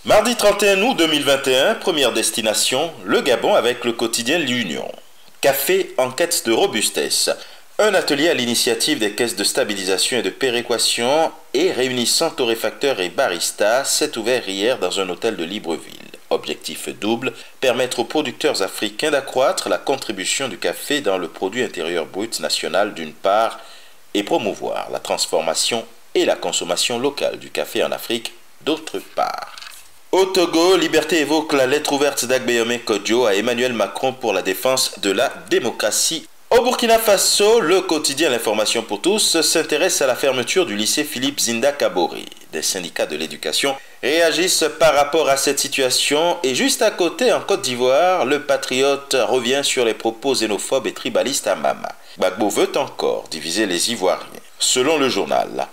Mardi 31 août 2021, première destination, le Gabon avec le quotidien L'Union. Café en quête de robustesse. Un atelier à l'initiative des caisses de stabilisation et de péréquation et réunissant torréfacteurs et baristas s'est ouvert hier dans un hôtel de Libreville. Objectif double, permettre aux producteurs africains d'accroître la contribution du café dans le produit intérieur brut national d'une part et promouvoir la transformation et la consommation locale du café en Afrique d'autre part. Au Togo, Liberté évoque la lettre ouverte d'Agbeyome Kodjo à Emmanuel Macron pour la défense de la démocratie. Au Burkina Faso, le quotidien L'Information pour tous s'intéresse à la fermeture du lycée Philippe Zinda Kabori. Des syndicats de l'éducation réagissent par rapport à cette situation et juste à côté, en Côte d'Ivoire, le patriote revient sur les propos xénophobes et tribalistes à Mama. Gbagbo veut encore diviser les Ivoiriens. Selon le journal,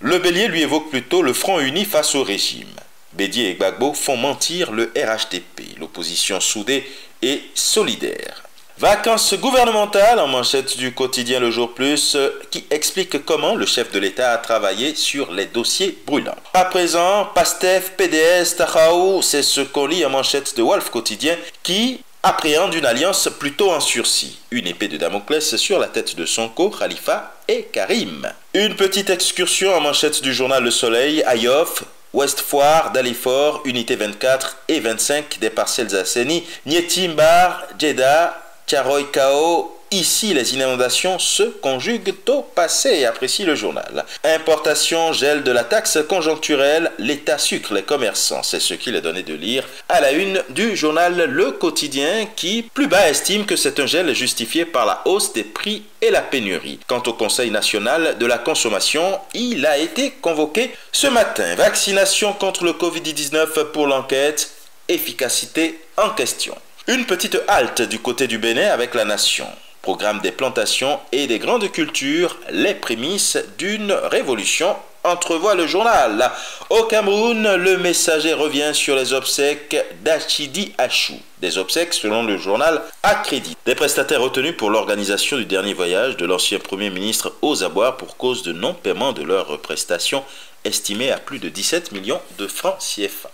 le Bélier lui évoque plutôt le front uni face au régime. Bédier et Gbagbo font mentir le RHDP, l'opposition soudée et solidaire. Vacances gouvernementales en manchette du quotidien Le Jour Plus qui explique comment le chef de l'État a travaillé sur les dossiers brûlants. À présent, PASTEF, PDS, Tahaou, c'est ce qu'on lit en manchette de Wolf Quotidien qui appréhende une alliance plutôt en sursis. Une épée de Damoclès sur la tête de Sonko, Khalifa et Karim. Une petite excursion en manchette du journal Le Soleil à Yoff, Ouest Foire, Dalifort, Unité 24 et 25 des parcelles Asseni, Nietimbar, Jeddah, Tcharoy-Kao. Ici, les inondations se conjuguent au passé, apprécie le journal. Importation, gel de la taxe conjoncturelle, l'État sucre les commerçants. C'est ce qu'il est donné de lire à la une du journal Le Quotidien qui, plus bas, estime que c'est un gel justifié par la hausse des prix et la pénurie. Quant au Conseil national de la consommation, il a été convoqué ce matin. Vaccination contre le Covid-19 pour l'enquête, efficacité en question. Une petite halte du côté du Bénin avec la nation. Programme des plantations et des grandes cultures, les prémices d'une révolution, entrevoit le journal. Au Cameroun, le Messager revient sur les obsèques d'Achidi Achou. Des obsèques selon le journal Accrédit. Des prestataires retenus pour l'organisation du dernier voyage de l'ancien Premier ministre aux abois pour cause de non-paiement de leurs prestations estimées à plus de 17 millions de francs CFA.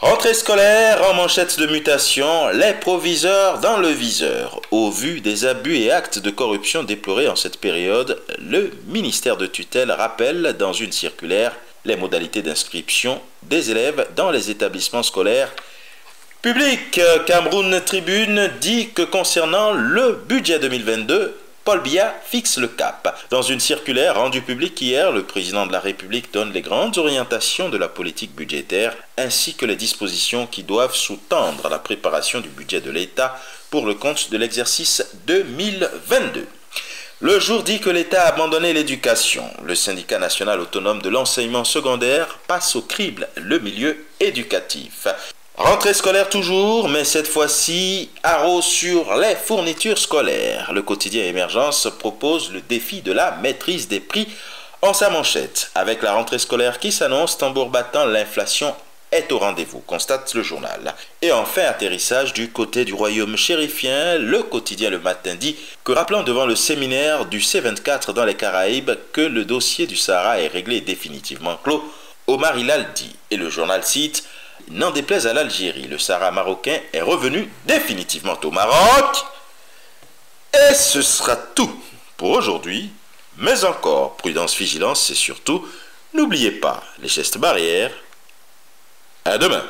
Rentrée scolaire en manchette de mutation, les proviseurs dans le viseur. Au vu des abus et actes de corruption déplorés en cette période, le ministère de tutelle rappelle dans une circulaire les modalités d'inscription des élèves dans les établissements scolaires publics. Cameroun Tribune dit que concernant le budget 2022, Paul Biya fixe le cap. Dans une circulaire rendue publique hier, le président de la République donne les grandes orientations de la politique budgétaire ainsi que les dispositions qui doivent sous-tendre la préparation du budget de l'État pour le compte de l'exercice 2022. Le jour dit que l'État a abandonné l'éducation. Le syndicat national autonome de l'enseignement secondaire passe au crible le milieu éducatif. Rentrée scolaire toujours, mais cette fois-ci, haro sur les fournitures scolaires. Le quotidien Émergence propose le défi de la maîtrise des prix en sa manchette. Avec la rentrée scolaire qui s'annonce, tambour battant, l'inflation est au rendez-vous, constate le journal. Et enfin, atterrissage du côté du royaume chérifien, le quotidien Le Matin dit que rappelant devant le séminaire du C24 dans les Caraïbes que le dossier du Sahara est réglé et définitivement clos, Omar Hilal dit, et le journal cite: n'en déplaise à l'Algérie, le Sahara marocain est revenu définitivement au Maroc. Et ce sera tout pour aujourd'hui. Mais encore, prudence, vigilance et surtout, n'oubliez pas les gestes barrières. À demain.